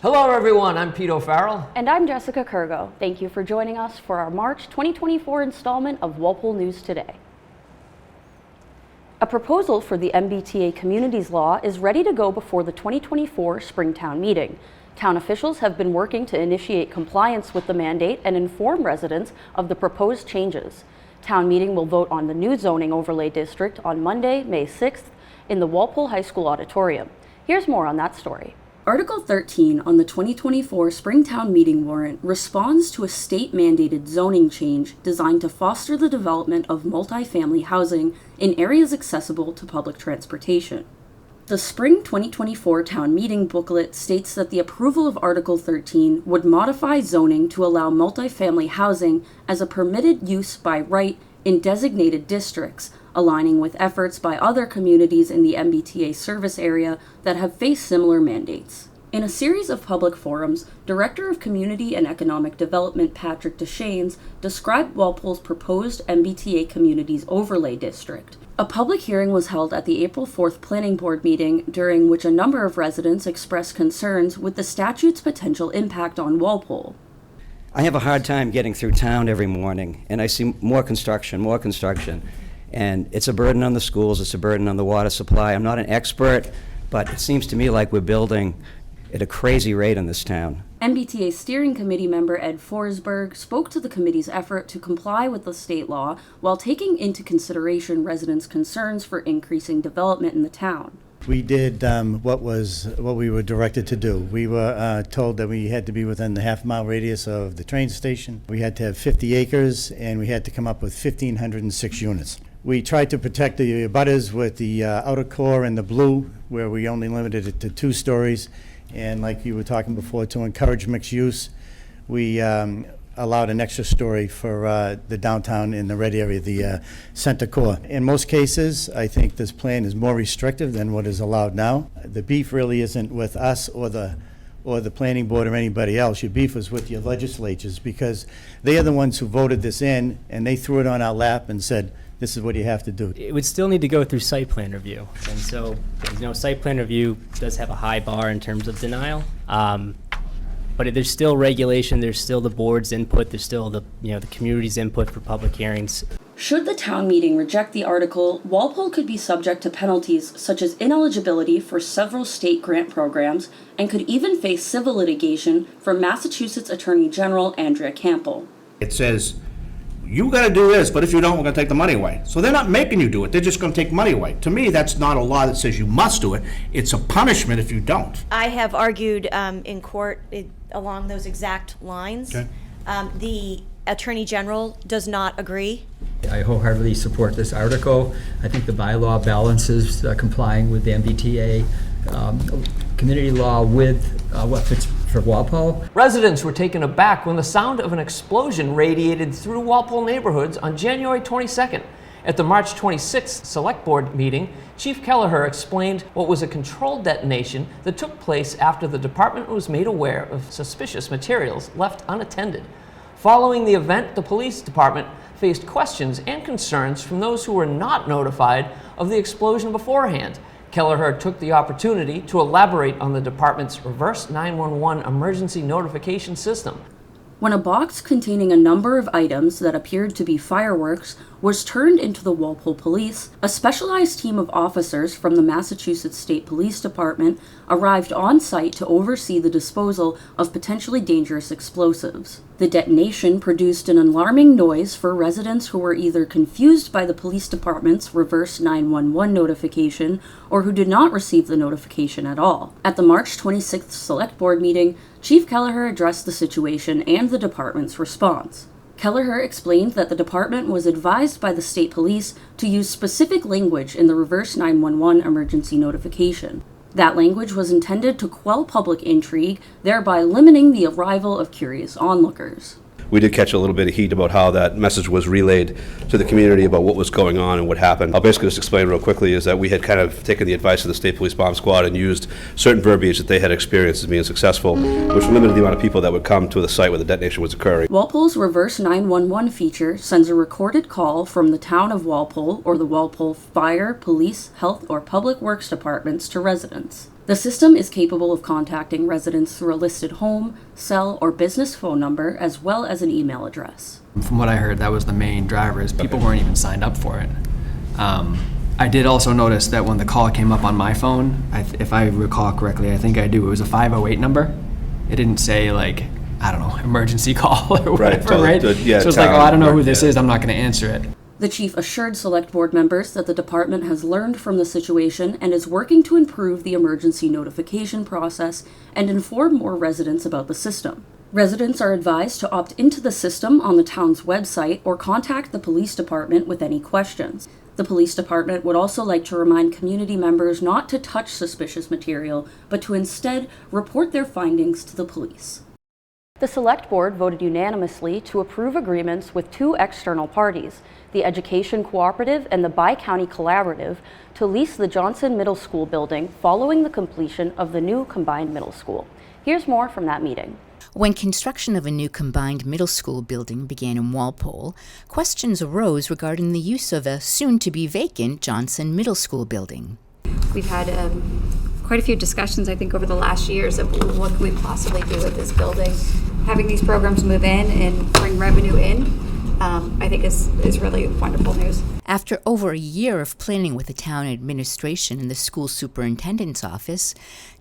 Hello everyone, I'm Pete O'Farrell. And I'm Jessica Kurgo. Thank you for joining us for our March 2024 installment of Walpole News Today. A proposal for the MBTA Communities Law is ready to go before the 2024 Springtown meeting. Town officials have been working to initiate compliance with the mandate and inform residents of the proposed changes. Town meeting will vote on the new zoning overlay district on Monday, May 6th in the Walpole High School auditorium. Here's more on that story. Article 13 on the 2024 Springtown meeting warrant responds to a state-mandated zoning change designed to foster the development of multifamily housing in areas accessible to public transportation. The Spring 2024 Town Meeting booklet states that the approval of Article 13 would modify zoning to allow multifamily housing as a permitted use by right in designated districts, aligning with efforts by other communities in the MBTA service area that have faced similar mandates. In a series of public forums, Director of Community and Economic Development Patrick Deschaines described Walpole's proposed MBTA Communities Overlay District. A public hearing was held at the April 4th Planning Board meeting, during which a number of residents expressed concerns with the statute's potential impact on Walpole. I have a hard time getting through town every morning, and I see more construction. And it's a burden on the schools, it's a burden on the water supply. I'm not an expert, but it seems to me like we're building at a crazy rate in this town. MBTA Steering Committee member Ed Forsberg spoke to the committee's effort to comply with the state law while taking into consideration residents' concerns for increasing development in the town. We did what we were directed to do. We were told that we had to be within the half-mile radius of the train station. We had to have 50 acres, and we had to come up with 1,506 units. We tried to protect the abutters with the outer core and the blue, where we only limited it to 2 stories. And like you were talking before, to encourage mixed use, we allowed an extra story for the downtown in the red area, the center core. In most cases, I think this plan is more restrictive than what is allowed now. The beef really isn't with us or the planning board or anybody else. Your beef is with your legislatures, because they are the ones who voted this in, and they threw it on our lap and said, this is what you have to do. It would still need to go through site plan review. And so, site plan review does have a high bar in terms of denial. But there's still regulation, there's still the board's input, there's still the community's input for public hearings. Should the town meeting reject the article, Walpole could be subject to penalties such as ineligibility for several state grant programs and could even face civil litigation from Massachusetts Attorney General Andrea Campbell. It says, you got to do this, but if you don't, we're going to take the money away. So they're not making you do it. They're just going to take money away. To me, that's not a law that says you must do it. It's a punishment if you don't. I have argued in court along those exact lines. Okay. The Attorney General does not agree. I wholeheartedly support this article. I think the bylaw balances complying with the MBTA community law with what fits for Walpole. Residents were taken aback when the sound of an explosion radiated through Walpole neighborhoods on January 22nd. At the March 26th Select Board meeting, Chief Kelleher explained what was a controlled detonation that took place after the department was made aware of suspicious materials left unattended. Following the event, the police department faced questions and concerns from those who were not notified of the explosion beforehand. Kelleher took the opportunity to elaborate on the department's reverse 911 emergency notification system. When a box containing a number of items that appeared to be fireworks was turned into the Walpole Police, a specialized team of officers from the Massachusetts State Police Department arrived on site to oversee the disposal of potentially dangerous explosives. The detonation produced an alarming noise for residents who were either confused by the police department's reverse 911 notification or who did not receive the notification at all. At the March 26th Select Board meeting, Chief Kelleher addressed the situation and the department's response. Kelleher explained that the department was advised by the state police to use specific language in the reverse 911 emergency notification. That language was intended to quell public intrigue, thereby limiting the arrival of curious onlookers. We did catch a little bit of heat about how that message was relayed to the community about what was going on and what happened. I'll basically just explain real quickly is that we had kind of taken the advice of the State Police Bomb Squad and used certain verbiage that they had experienced as being successful, which limited the amount of people that would come to the site where the detonation was occurring. Walpole's reverse 911 feature sends a recorded call from the town of Walpole or the Walpole Fire, Police, Health, or Public Works departments to residents. The system is capable of contacting residents through a listed home, cell, or business phone number, as well as an email address. From what I heard, that was the main driver, is people weren't even signed up for it. I did also notice that when the call came up on my phone, if I recall correctly, I think I do, it was a 508 number. It didn't say, like, I don't know, emergency call or whatever, right? So it's like, oh, I don't know who this is, I'm not going to answer it. The chief assured select board members that the department has learned from the situation and is working to improve the emergency notification process and inform more residents about the system. Residents are advised to opt into the system on the town's website or contact the police department with any questions. The police department would also like to remind community members not to touch suspicious material, but to instead report their findings to the police. The Select Board voted unanimously to approve agreements with two external parties, the Education Cooperative and the Bi-County Collaborative, to lease the Johnson Middle School building following the completion of the new combined middle school. Here's more from that meeting. When construction of a new combined middle school building began in Walpole, questions arose regarding the use of a soon-to-be vacant Johnson Middle School building. We've had quite a few discussions, I think, over the last years of what can we possibly do with this building. Having these programs move in and bring revenue in, I think is really wonderful news. After over a year of planning with the town administration and the school superintendent's office,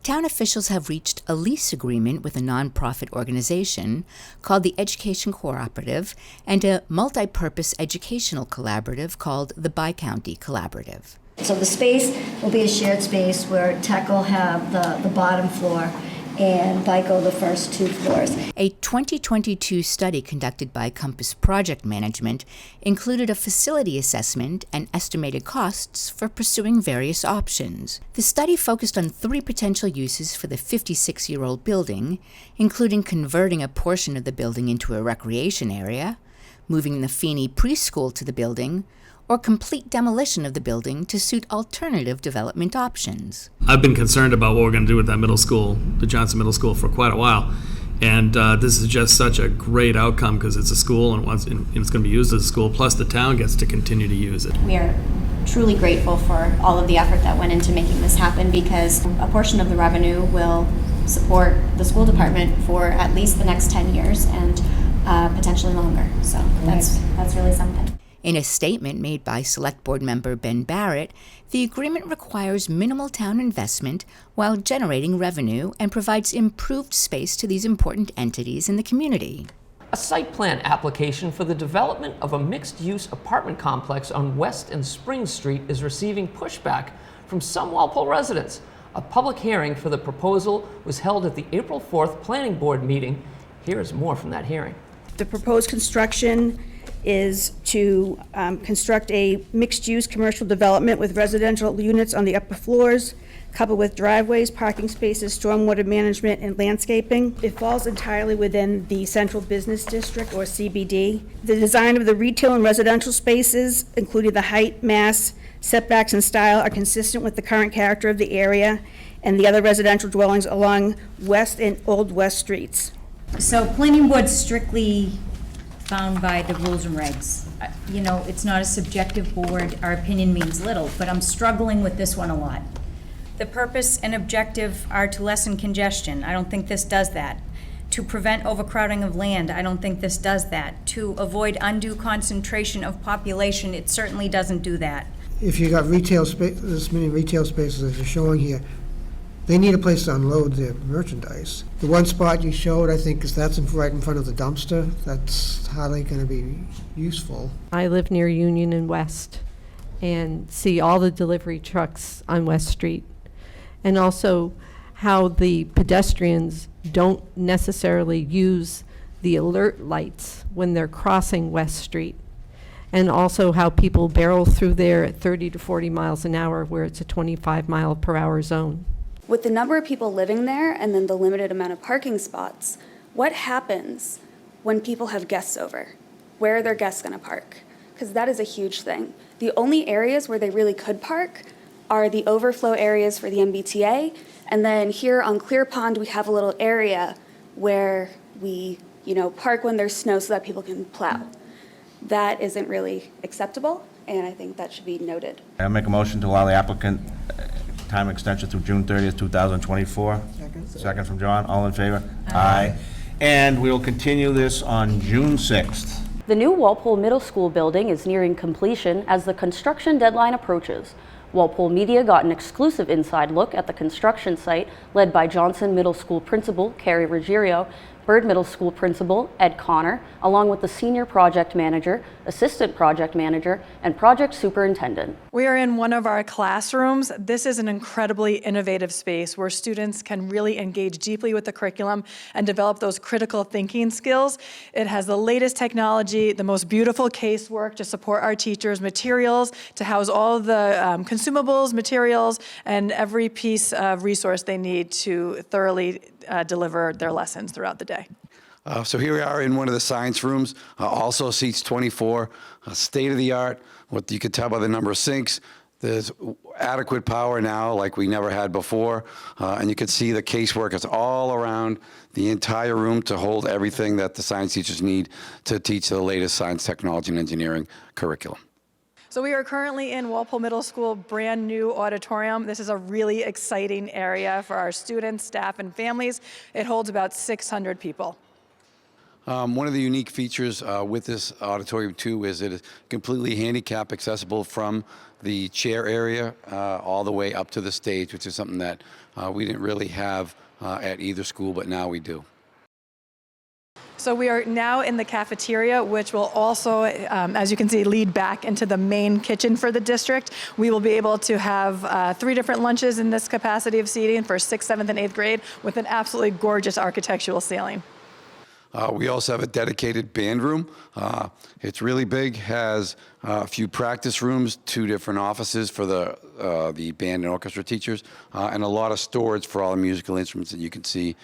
town officials have reached a lease agreement with a nonprofit organization called the Education Cooperative and a multi-purpose educational collaborative called the Bi-County Collaborative. So the space will be a shared space where tech will have the bottom floor and BICO the first two floors. A 2022 study conducted by Compass Project Management included a facility assessment and estimated costs for pursuing various options. The study focused on 3 potential uses for the 56-year-old building, including converting a portion of the building into a recreation area, moving the Feeney preschool to the building, or complete demolition of the building to suit alternative development options. I've been concerned about what we're going to do with that middle school, the Johnson Middle School, for quite a while. And this is just such a great outcome because it's a school and it's going to be used as a school, plus the town gets to continue to use it. We are truly grateful for all of the effort that went into making this happen because a portion of the revenue will support the school department for at least the next 10 years and potentially longer. So that's really something. In a statement made by Select Board member Ben Barrett, the agreement requires minimal town investment while generating revenue and provides improved space to these important entities in the community. A site plan application for the development of a mixed-use apartment complex on West and Spring Street is receiving pushback from some Walpole residents. A public hearing for the proposal was held at the April 4th Planning Board meeting. Here is more from that hearing. The proposed construction is to construct a mixed-use commercial development with residential units on the upper floors, coupled with driveways, parking spaces, stormwater management, and landscaping. It falls entirely within the Central Business District, or CBD. The design of the retail and residential spaces, including the height, mass, setbacks, and style, are consistent with the current character of the area and the other residential dwellings along West and Old West Streets. So planning board's strictly bound by the rules and regs. You know, it's not a subjective board, our opinion means little, but I'm struggling with this one a lot. The purpose and objective are to lessen congestion. I don't think this does that. To prevent overcrowding of land, I don't think this does that. To avoid undue concentration of population, it certainly doesn't do that. If you got retail space, this many retail spaces as you're showing here, they need a place to unload their merchandise. The one spot you showed, I think, is that's right in front of the dumpster. That's hardly going to be useful. I live near Union and West and see all the delivery trucks on West Street. And also how the pedestrians don't necessarily use the alert lights when they're crossing West Street. And also how people barrel through there at 30 to 40 miles an hour where it's a 25 mile per hour zone. With the number of people living there and then the limited amount of parking spots, what happens when people have guests over? Where are their guests going to park? Because that is a huge thing. The only areas where they really could park are the overflow areas for the MBTA, and then here on Clear Pond we have a little area where we, park when there's snow so that people can plow. That isn't really acceptable, and I think that should be noted. I make a motion to allow the applicant time extension through June 30th, 2024. Second from John. All in favor? Aye. And we will continue this on June 6th. The new Walpole Middle School building is nearing completion as the construction deadline approaches. Walpole Media got an exclusive inside look at the construction site led by Johnson Middle School Principal Carrie Ruggiero, Bird Middle School Principal Ed Connor, along with the Senior Project Manager, Assistant Project Manager, and Project Superintendent. We are in one of our classrooms. This is an incredibly innovative space where students can really engage deeply with the curriculum and develop those critical thinking skills. It has the latest technology, the most beautiful casework to support our teachers, materials to house all the consumables, materials, and every piece of resource they need to thoroughly deliver their lessons throughout the day. So here we are in one of the science rooms, also seats 24, state-of-the-art, what you could tell by the number of sinks. There's adequate power now like we never had before, and you can see the casework is all around the entire room to hold everything that the science teachers need to teach the latest science, technology, and engineering curriculum. So we are currently in Walpole Middle School brand new auditorium. This is a really exciting area for our students, staff, and families. It holds about 600 people. One of the unique features with this auditorium too is it is completely handicap accessible from the chair area all the way up to the stage, which is something that we didn't really have at either school, but now we do. So we are now in the cafeteria, which will also, as you can see, lead back into the main kitchen for the district. We will be able to have 3 different lunches in this capacity of seating for 6th, 7th, and 8th grade with an absolutely gorgeous architectural ceiling. We also have a dedicated band room. It's really big, has a few practice rooms, 2 different offices for the band and orchestra teachers, and a lot of storage for all the musical instruments that you can see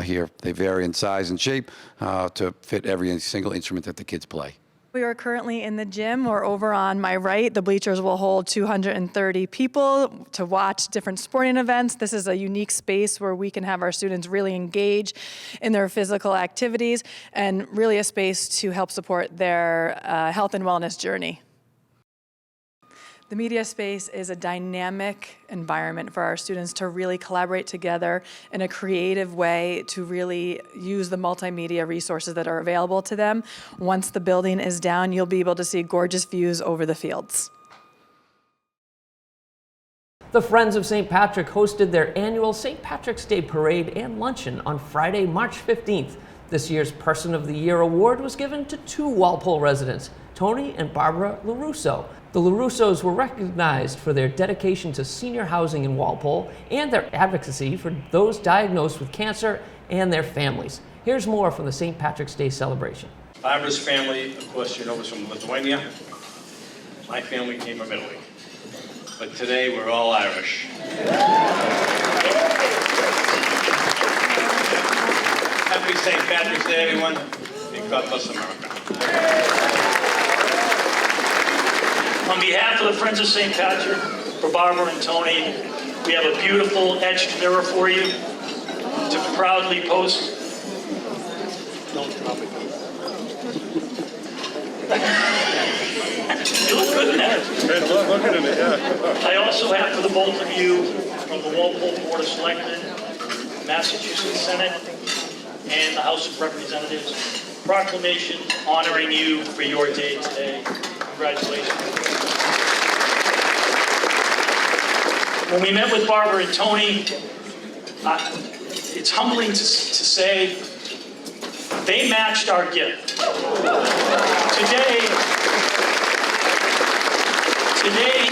here. They vary in size and shape to fit every single instrument that the kids play. We are currently in the gym, or over on my right. The bleachers will hold 230 people to watch different sporting events. This is a unique space where we can have our students really engage in their physical activities and really a space to help support their health and wellness journey. The media space is a dynamic environment for our students to really collaborate together in a creative way to really use the multimedia resources that are available to them. Once the building is down, you'll be able to see gorgeous views over the fields. The Friends of St. Patrick hosted their annual St. Patrick's Day Parade and Luncheon on Friday, March 15th. This year's Person of the Year award was given to 2 Walpole residents, Tony and Barbara LaRusso. The LaRussos were recognized for their dedication to senior housing in Walpole and their advocacy for those diagnosed with cancer and their families. Here's more from the St. Patrick's Day celebration. Barbara's family, of course, you know, was from Lithuania. My family came from Italy. But today we're all Irish. Happy St. Patrick's Day, everyone, and God bless America. On behalf of the Friends of St. Patrick, for Barbara and Tony, we have a beautiful etched mirror for you to proudly post. Don't drop it. You look good in that. I also have for the both of you from the Walpole Board of Selectmen, Massachusetts Senate, and the House of Representatives, proclamation honoring you for your day today. Congratulations. When we met with Barbara and Tony, it's humbling to say they matched our gift. Today,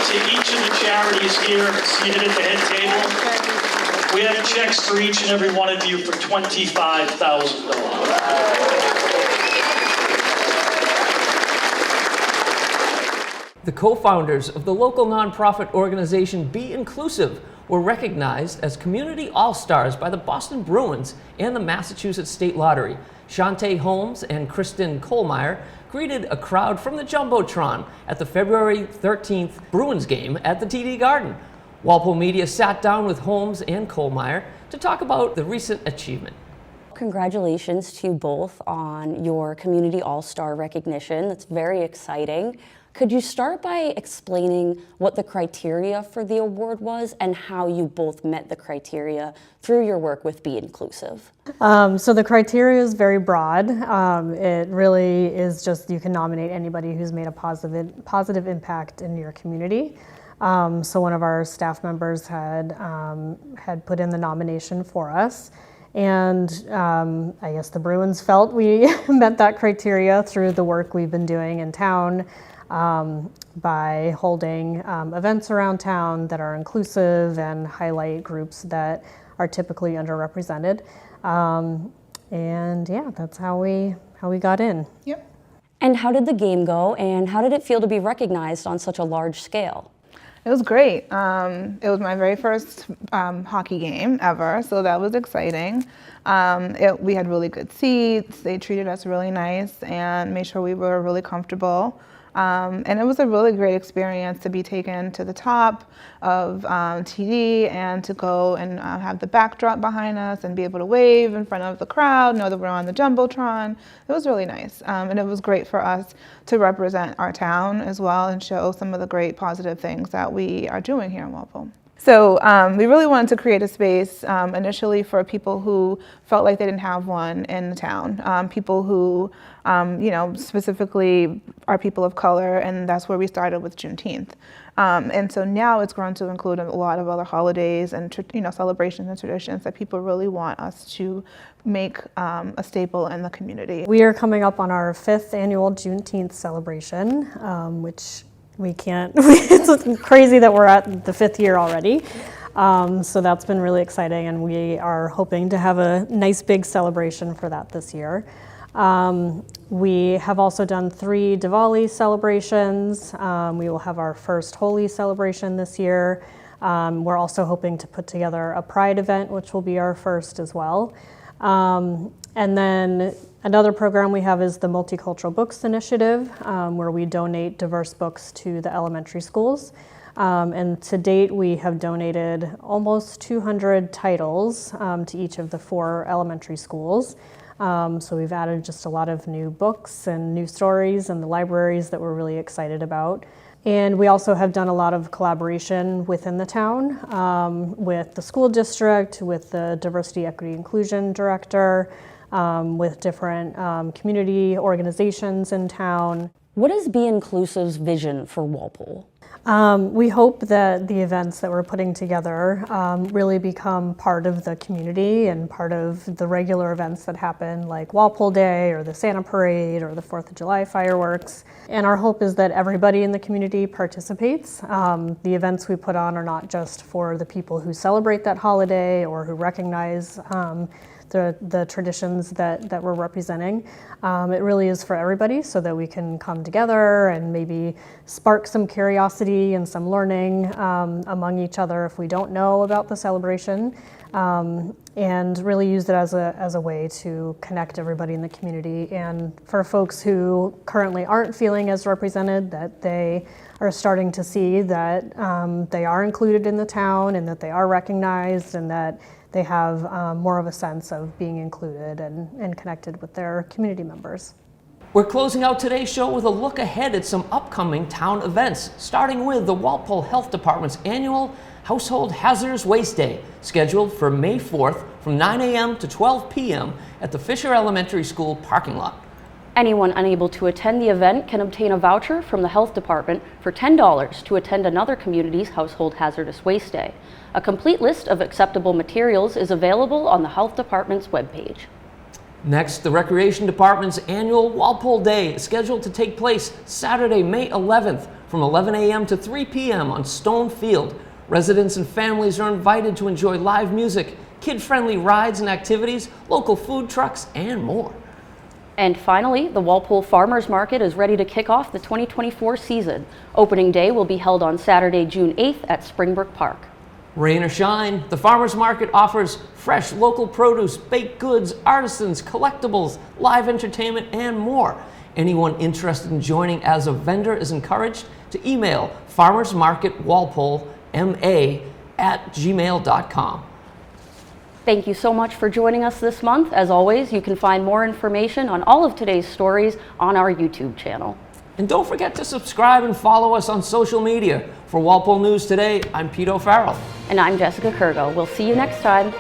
to each of the charities here seated at the head table, we have checks for each and every one of you for $25,000. The co-founders of the local nonprofit organization Be Inclusive were recognized as Community All-Stars by the Boston Bruins and the Massachusetts State Lottery. Shantae Holmes and Kristen Kohlmeyer greeted a crowd from the Jumbotron at the February 13th Bruins game at the TD Garden. Walpole Media sat down with Holmes and Kohlmeyer to talk about the recent achievement. Congratulations to you both on your Community All-Star recognition. That's very exciting. Could you start by explaining what the criteria for the award was and how you both met the criteria through your work with Be Inclusive? So the criteria is very broad. It really is just you can nominate anybody who's made a positive impact in your community. So one of our staff members had put in the nomination for us. And I guess the Bruins felt we met that criteria through the work we've been doing in town by holding events around town that are inclusive and highlight groups that are typically underrepresented. And yeah, that's how we got in. Yep. And how did the game go, and how did it feel to be recognized on such a large scale? It was great. It was my very first hockey game ever, so that was exciting. We had really good seats. They treated us really nice and made sure we were really comfortable. And it was a really great experience to be taken to the top of TD and to go and have the backdrop behind us and be able to wave in front of the crowd, know that we're on the Jumbotron. It was really nice. And it was great for us to represent our town as well and show some of the great positive things that we are doing here in Walpole. So we really wanted to create a space initially for people who felt like they didn't have one in the town, people who, specifically are people of color, and that's where we started with Juneteenth. And so now it's grown to include a lot of other holidays and celebrations and traditions that people really want us to make a staple in the community. We are coming up on our 5th annual Juneteenth celebration, which we can't, it's crazy that we're at the 5th year already. So that's been really exciting, and we are hoping to have a nice big celebration for that this year. We have also done 3 Diwali celebrations. We will have our first Holi celebration this year. We're also hoping to put together a Pride event, which will be our first as well. And then another program we have is the Multicultural Books Initiative, where we donate diverse books to the elementary schools. And to date, we have donated almost 200 titles to each of the 4 elementary schools. So we've added just a lot of new books and new stories in the libraries that we're really excited about. And we also have done a lot of collaboration within the town with the school district, with the Diversity, Equity, Inclusion Director, with different community organizations in town. What is Be Inclusive's vision for Walpole? We hope that the events that we're putting together really become part of the community and part of the regular events that happen, like Walpole Day or the Santa Parade or the 4th of July fireworks. And our hope is that everybody in the community participates. The events we put on are not just for the people who celebrate that holiday or who recognize the traditions that we're representing. It really is for everybody, so that we can come together and maybe spark some curiosity and some learning among each other if we don't know about the celebration, and really use it as a way to connect everybody in the community. And for folks who currently aren't feeling as represented, that they are starting to see that they are included in the town and that they are recognized and that they have more of a sense of being included and connected with their community members. We're closing out today's show with a look ahead at some upcoming town events, starting with the Walpole Health Department's annual Household Hazardous Waste Day, scheduled for May 4th from 9 a.m. to 12 p.m. at the Fisher Elementary School parking lot. Anyone unable to attend the event can obtain a voucher from the Health Department for $10 to attend another community's Household Hazardous Waste Day. A complete list of acceptable materials is available on the Health Department's webpage. Next, the Recreation Department's annual Walpole Day is scheduled to take place Saturday, May 11th from 11 a.m. to 3 p.m. on Stone Field. Residents and families are invited to enjoy live music, kid-friendly rides and activities, local food trucks, and more. And finally, the Walpole Farmers Market is ready to kick off the 2024 season. Opening day will be held on Saturday, June 8th at Springbrook Park. Rain or shine, the Farmers Market offers fresh local produce, baked goods, artisans, collectibles, live entertainment, and more. Anyone interested in joining as a vendor is encouraged to email farmersmarketwalpolema@gmail.com. Thank you so much for joining us this month. As always, you can find more information on all of today's stories on our YouTube channel. And don't forget to subscribe and follow us on social media. For Walpole News Today, I'm Pete O'Farrell. And I'm Jessica Kurgo. We'll see you next time.